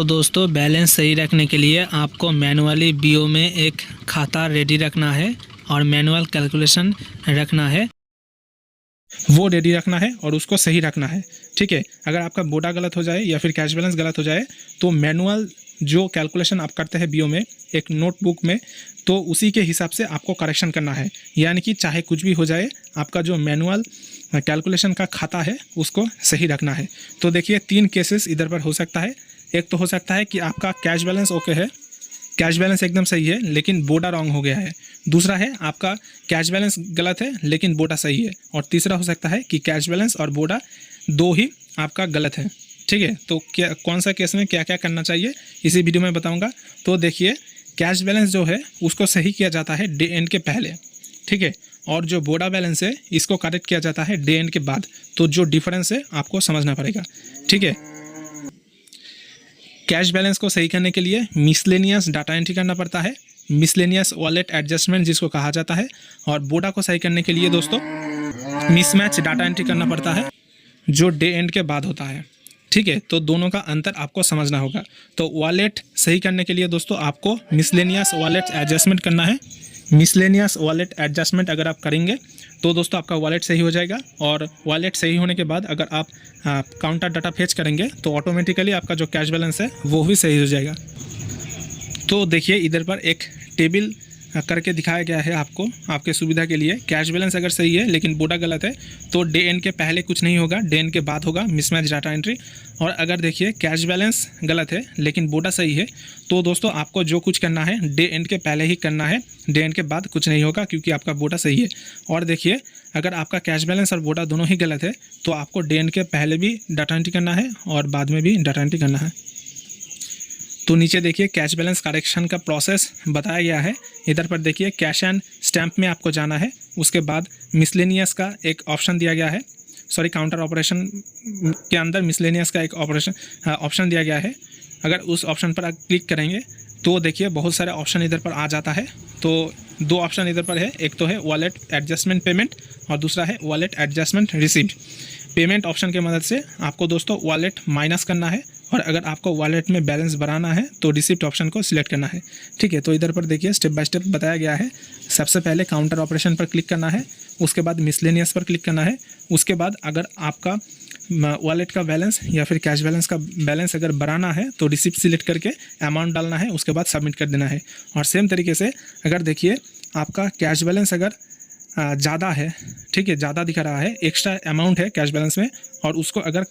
तो दोस्तों बैलेंस सही रखने के लिए आपको मैनुअली बीओ में एक खाता रेडी रखना है और मैनुअल कैलकुलेशन रखना है, वो रेडी रखना है और उसको सही रखना है। ठीक है, अगर आपका बोडा गलत हो जाए या फिर कैश बैलेंस गलत हो जाए तो मैनुअल जो कैलकुलेशन आप करते हैं बीओ में एक नोटबुक में, तो उसी के हिसाब से आपको करेक्शन करना है। यानी कि चाहे कुछ भी हो जाए, आपका जो मैनुअल कैलकुलेशन का खाता है उसको सही रखना है। तो देखिए 3 केसेस इधर पर हो सकता है। एक तो हो सकता है कि आपका कैश बैलेंस ओके है, कैश बैलेंस एकदम सही है लेकिन बोडा रॉन्ग हो गया है। दूसरा है आपका कैश बैलेंस गलत है लेकिन बोडा सही है। और तीसरा हो सकता है कि कैश बैलेंस और बोडा दो ही आपका गलत है। ठीक है, तो क्या कौन सा केस में क्या क्या करना चाहिए इसी वीडियो में बताऊंगा। तो देखिए कैश बैलेंस जो है उसको सही किया जाता है डे एंड के पहले। ठीक है, और जो बोडा बैलेंस है इसको करेक्ट किया जाता है डे एंड के बाद। तो जो डिफरेंस है आपको समझना पड़ेगा। ठीक है, कैश बैलेंस को सही करने के लिए मिसलेनियस डाटा एंट्री करना पड़ता है, मिसलेनियस वॉलेट एडजस्टमेंट जिसको कहा जाता है। और बोडा को सही करने के लिए दोस्तों मिसमैच डाटा एंट्री करना पड़ता है जो डे एंड के बाद होता है। ठीक है, तो दोनों का अंतर आपको समझना होगा। तो वॉलेट सही करने के लिए दोस्तों आपको मिसलेनियस वॉलेट एडजस्टमेंट करना है। मिसलेनियस वॉलेट एडजस्टमेंट अगर आप करेंगे तो दोस्तों आपका वॉलेट सही हो जाएगा। और वॉलेट सही होने के बाद अगर आप काउंटर डाटा फेच करेंगे तो ऑटोमेटिकली आपका जो कैश बैलेंस है वो भी सही हो जाएगा। तो देखिए इधर पर एक टेबल करके दिखाया गया है आपको, आपके सुविधा के लिए। कैश बैलेंस अगर सही है लेकिन बोडा गलत है तो डे एंड के पहले कुछ नहीं होगा, डे एंड के बाद होगा मिसमैच डाटा एंट्री। और अगर देखिए कैश बैलेंस गलत है लेकिन बोडा सही है तो दोस्तों आपको जो कुछ करना है डे एंड के पहले ही करना है, डे एंड के बाद कुछ नहीं होगा क्योंकि आपका बोडा सही है। और देखिए अगर आपका कैश बैलेंस और बोडा दोनों ही गलत है तो आपको डे एंड के पहले भी डाटा एंट्री करना है और बाद में भी डाटा एंट्री करना है। तो नीचे देखिए कैश बैलेंस करेक्शन का प्रोसेस बताया गया है। इधर पर देखिए कैश एंड स्टैम्प में आपको जाना है, उसके बाद मिसलेनियस का एक ऑप्शन दिया गया है, काउंटर ऑपरेशन के अंदर मिसलेनियस का एक ऑप्शन दिया गया है। अगर उस ऑप्शन पर आप क्लिक करेंगे तो देखिए बहुत सारे ऑप्शन इधर पर आ जाता है। तो 2 ऑप्शन इधर पर है, एक तो है वॉलेट एडजस्टमेंट पेमेंट और दूसरा है wallet adjustment received. Payment option की मदद से आपको दोस्तों वॉलेट माइनस करना है और अगर आपको वॉलेट में बैलेंस बढ़ाना है तो रिसिप्ट ऑप्शन को सिलेक्ट करना है। ठीक है, तो इधर पर देखिए स्टेप बाय स्टेप बताया गया है। सबसे पहले काउंटर ऑपरेशन पर क्लिक करना है, उसके बाद मिसलेनियस पर क्लिक करना है, उसके बाद अगर आपका वॉलेट का बैलेंस या फिर कैश बैलेंस का बैलेंस अगर बढ़ाना है तो रिसिप्ट सिलेक्ट करके अमाउंट डालना है, उसके बाद सबमिट कर देना है। और सेम तरीके से अगर देखिए आपका कैश बैलेंस अगर ज़्यादा है, ठीक है, ज़्यादा दिखा रहा है, एक्स्ट्रा अमाउंट है कैश बैलेंस में और उसको अगर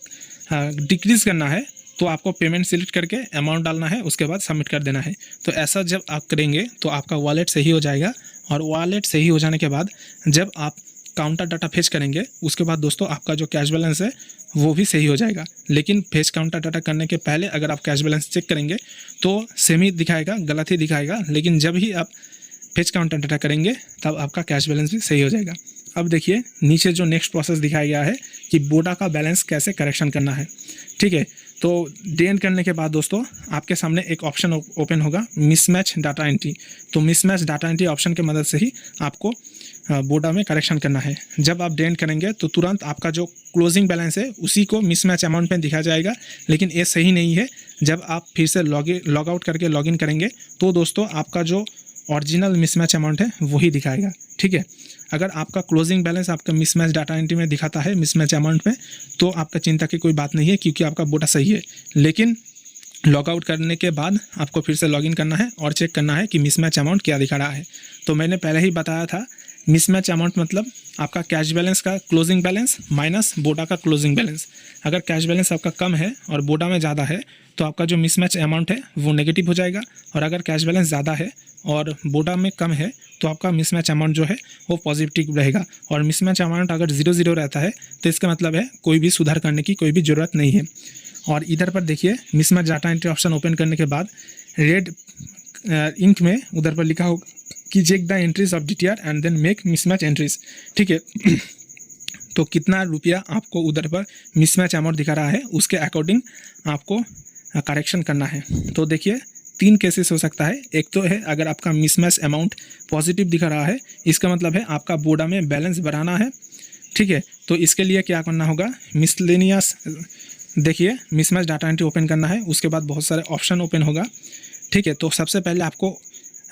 डिक्रीज़ करना है तो आपको पेमेंट सिलेक्ट करके अमाउंट डालना है, उसके बाद सबमिट कर देना है। तो ऐसा जब आप करेंगे तो आपका वॉलेट सही हो जाएगा। और वॉलेट सही हो जाने के बाद जब आप काउंटर डाटा फेच करेंगे उसके बाद दोस्तों आपका जो कैश बैलेंस है वो भी सही हो जाएगा। लेकिन फेच काउंटर डाटा करने के पहले अगर आप कैश बैलेंस चेक करेंगे तो सेम ही दिखाएगा, गलत ही दिखाएगा। लेकिन जब ही आप फेच काउंटर डाटा करेंगे तब आपका कैश बैलेंस भी सही हो जाएगा। अब देखिए नीचे जो नेक्स्ट प्रोसेस दिखाया गया है कि बोडा का बैलेंस कैसे करेक्शन करना है। ठीक है, तो डे एंड करने के बाद दोस्तों आपके सामने एक ऑप्शन ओपन होगा मिसमैच डाटा एंट्री। तो मिसमैच डाटा एंट्री ऑप्शन की मदद से ही आपको बोडा में करेक्शन करना है। जब आप डे एंड करेंगे तो तुरंत आपका जो क्लोजिंग बैलेंस है उसी को मिसमैच अमाउंट में दिखाया जाएगा, लेकिन ये सही नहीं है। जब आप फिर से लॉग आउट करके लॉगिन करेंगे तो दोस्तों आपका जो ओरिजिनल मिसमैच अमाउंट है वही दिखाएगा। ठीक है, अगर आपका क्लोजिंग बैलेंस आपका मिसमैच डाटा एंट्री में दिखाता है मिसमैच अमाउंट में तो आपका चिंता की कोई बात नहीं है क्योंकि आपका बोडा सही है। लेकिन लॉग आउट करने के बाद आपको फिर से लॉगिन करना है और चेक करना है कि मिसमैच अमाउंट क्या दिखा रहा है। तो मैंने पहले ही बताया था मिसमैच अमाउंट मतलब आपका कैश बैलेंस का क्लोजिंग बैलेंस माइनस बोडा का क्लोजिंग बैलेंस। अगर कैश बैलेंस आपका कम है और बोडा में ज़्यादा है तो आपका जो मिसमैच अमाउंट है वो नेगेटिव हो जाएगा। और अगर कैश बैलेंस ज़्यादा है और बोडा में कम है तो आपका मिसमैच अमाउंट जो है वो पॉजिटिव रहेगा। और मिसमैच अमाउंट अगर 0-0 रहता है तो इसका मतलब है कोई भी सुधार करने की कोई भी ज़रूरत नहीं है। और इधर पर देखिए mismatch data entry option open करने के बाद रेड इंक में उधर पर लिखा होगा कि check the entries of DTR and then make mismatch entries. ठीक है, तो कितना रुपया आपको उधर पर मिसमैच अमाउंट दिखा रहा है उसके अकॉर्डिंग आपको करेक्शन करना है। तो देखिए 3 केसेस हो सकता है। एक तो है अगर आपका मिसमैच अमाउंट पॉजिटिव दिखा रहा है इसका मतलब है आपका बोडा में बैलेंस बढ़ाना है। ठीक है, तो इसके लिए क्या करना होगा, मिसलेनियस देखिए मिसमैच डाटा एंट्री ओपन करना है, उसके बाद बहुत सारे ऑप्शन ओपन होगा। ठीक है, तो सबसे पहले आपको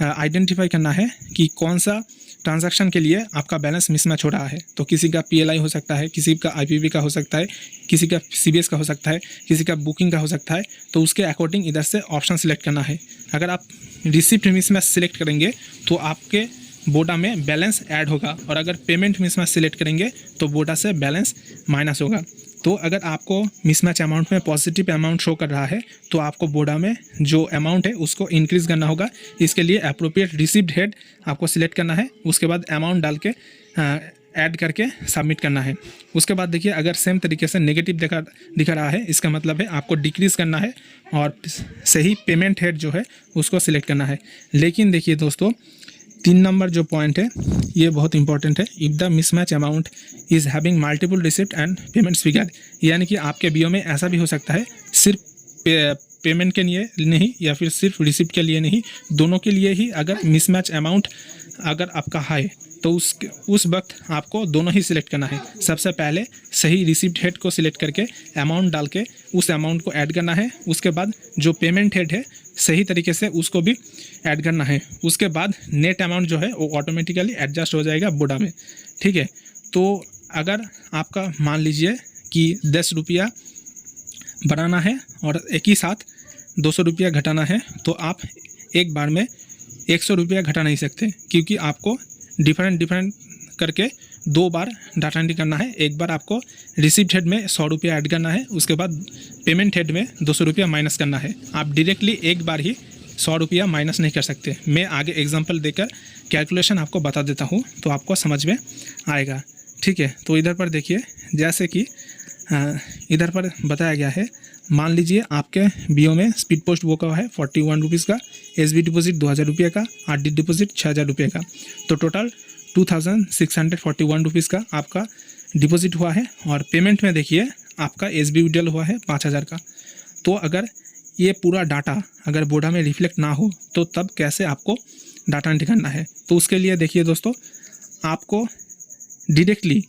आइडेंटिफाई करना है कि कौन सा ट्रांजैक्शन के लिए आपका बैलेंस मिसमैच हो रहा है। तो किसी का पीएलआई हो सकता है, किसी का आईपीवी का हो सकता है, किसी का सीबीएस का हो सकता है, किसी का बुकिंग का हो सकता है। तो उसके अकॉर्डिंग इधर से ऑप्शन सिलेक्ट करना है। अगर आप रिसिप्ट मिसमैच सिलेक्ट करेंगे तो आपके बोडा में बैलेंस ऐड होगा, और अगर पेमेंट मिसमैच सिलेक्ट करेंगे तो बोडा से बैलेंस माइनस होगा। तो अगर आपको मिसमैच अमाउंट में पॉजिटिव अमाउंट शो कर रहा है तो आपको बोडा में जो अमाउंट है उसको इंक्रीज़ करना होगा। इसके लिए अप्रोप्रिएट रिसिप्ट हेड आपको सिलेक्ट करना है, उसके बाद अमाउंट डाल के ऐड करके सबमिट करना है। उसके बाद देखिए अगर सेम तरीके से नेगेटिव दिखा रहा है, इसका मतलब है आपको डिक्रीज़ करना है और सही पेमेंट हेड जो है उसको सिलेक्ट करना है। लेकिन देखिए दोस्तों 3 नंबर जो पॉइंट है ये बहुत इंपॉर्टेंट है। If the mismatch amount is having multiple receipt and payments figure, यानी कि आपके बीओ में ऐसा भी हो सकता है सिर्फ पेमेंट के लिए नहीं या फिर सिर्फ रिसिप्ट के लिए नहीं, दोनों के लिए ही अगर मिसमैच अमाउंट अगर आपका हाई तो उस वक्त आपको दोनों ही सिलेक्ट करना है। सबसे पहले सही रिसिप्ट हेड को सिलेक्ट करके अमाउंट डाल के उस अमाउंट को ऐड करना है। उसके बाद जो पेमेंट हेड है सही तरीके से उसको भी ऐड करना है। उसके बाद नेट अमाउंट जो है वो ऑटोमेटिकली एडजस्ट हो जाएगा बोडा में। ठीक है, तो अगर आपका मान लीजिए कि 10 रुपया बढ़ाना है और एक ही साथ 200 रुपया घटाना है, तो आप एक बार में 100 रुपया घटा नहीं सकते, क्योंकि आपको डिफरेंट करके 2 बार डाटा एंट्री करना है। एक बार आपको रिसिप्ट हेड में 100 रुपया ऐड करना है, उसके बाद पेमेंट हेड में 200 रुपया माइनस करना है। आप डायरेक्टली एक बार ही 100 रुपया माइनस नहीं कर सकते। मैं आगे एग्जांपल देकर कैलकुलेशन आपको बता देता हूँ तो आपको समझ में आएगा। ठीक है, तो इधर पर देखिए जैसे कि इधर पर बताया गया है, मान लीजिए आपके बीओ में स्पीड पोस्ट बुक हुआ है 41 रुपीज़ का, एसबी डिपॉजिट 2000 रुपये का, आरडी डिपॉजिट 6000 रुपये का, तो टोटल 2641 रुपीज़ का आपका डिपॉजिट हुआ है। और पेमेंट में देखिए आपका एसबी विड्रॉल हुआ है 5000 का। तो अगर ये पूरा डाटा अगर बोडा में रिफ्लेक्ट ना हो तो तब कैसे आपको डाटा एंट्री करना है। तो उसके लिए देखिए दोस्तों, आपको डायरेक्टली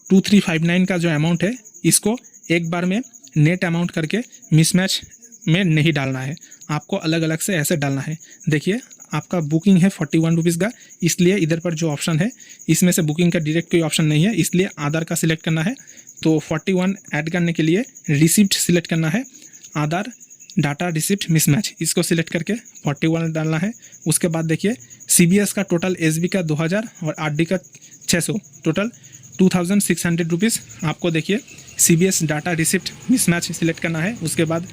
2359 का जो अमाउंट है इसको एक बार में नेट अमाउंट करके मिसमैच में नहीं डालना है, आपको अलग अलग से ऐसे डालना है। देखिए आपका बुकिंग है 41 रुपीज़ का, इसलिए इधर पर जो ऑप्शन है इसमें से बुकिंग का डायरेक्ट कोई ऑप्शन नहीं है, इसलिए आधार का सिलेक्ट करना है। तो 41 ऐड करने के लिए रिसिप्ट सिलेक्ट करना है, आधार डाटा रिसिप्ट मिसमैच इसको सिलेक्ट करके 41 डालना है। उसके बाद देखिए सीबीएस का टोटल, एसबी का 2000 और आरडी का 600, टोटल 2600 रुपीज़ आपको देखिए CBS data receipt mismatch select करना है। उसके बाद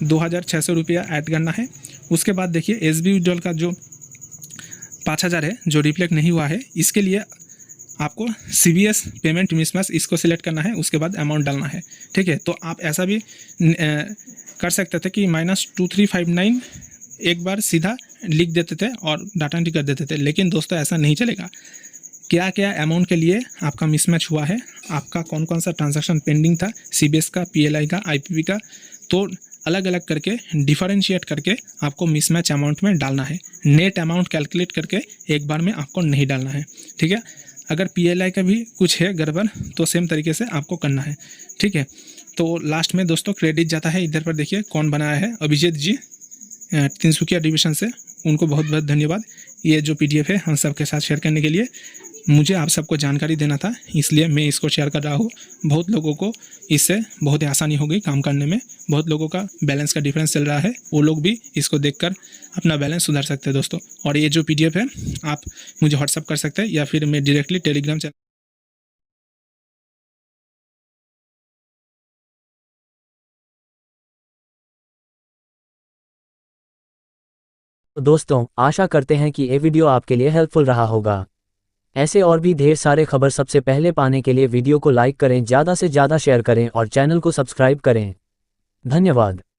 2600 रुपया ऐड करना है। उसके बाद देखिए एसबी विड्रॉल का जो 5000 है जो रिफ्लेक्ट नहीं हुआ है, इसके लिए आपको सीबीएस पेमेंट मिसमैच इसको सिलेक्ट करना है, उसके बाद अमाउंट डालना है। ठीक है, तो आप ऐसा भी कर सकते थे कि -2359 एक बार सीधा लिख देते थे और डाटा एंट्री कर देते थे, लेकिन दोस्तों ऐसा नहीं चलेगा। क्या क्या अमाउंट के लिए आपका मिसमैच हुआ है, आपका कौन कौन सा ट्रांजैक्शन पेंडिंग था, सीबीएस का, पीएलआई का, आईपीवी का, तो अलग अलग करके डिफरेंशिएट करके आपको मिसमैच अमाउंट में डालना है। नेट अमाउंट कैलकुलेट करके एक बार में आपको नहीं डालना है। ठीक है, अगर पीएलआई का भी कुछ है गड़बड़ तो सेम तरीके से आपको करना है। ठीक है, तो लास्ट में दोस्तों क्रेडिट जाता है, इधर पर देखिए कौन बनाया है, अभिजीत जी तिनसुकिया डिवीज़न से, उनको बहुत बहुत धन्यवाद। ये जो पीडीएफ है हम सबके साथ शेयर करने के लिए, मुझे आप सबको जानकारी देना था इसलिए मैं इसको शेयर कर रहा हूँ। बहुत लोगों को इससे बहुत ही आसानी हो गई काम करने में, बहुत लोगों का बैलेंस का डिफरेंस चल रहा है, वो लोग भी इसको देखकर अपना बैलेंस सुधार सकते हैं दोस्तों। और ये जो पीडीएफ है आप मुझे व्हाट्सअप कर सकते हैं या फिर मैं डायरेक्टली टेलीग्राम चैनल। तो दोस्तों आशा करते हैं कि ये वीडियो आपके लिए हेल्पफुल रहा होगा। ऐसे और भी ढेर सारे खबर सबसे पहले पाने के लिए वीडियो को लाइक करें, ज़्यादा से ज़्यादा शेयर करें और चैनल को सब्सक्राइब करें। धन्यवाद।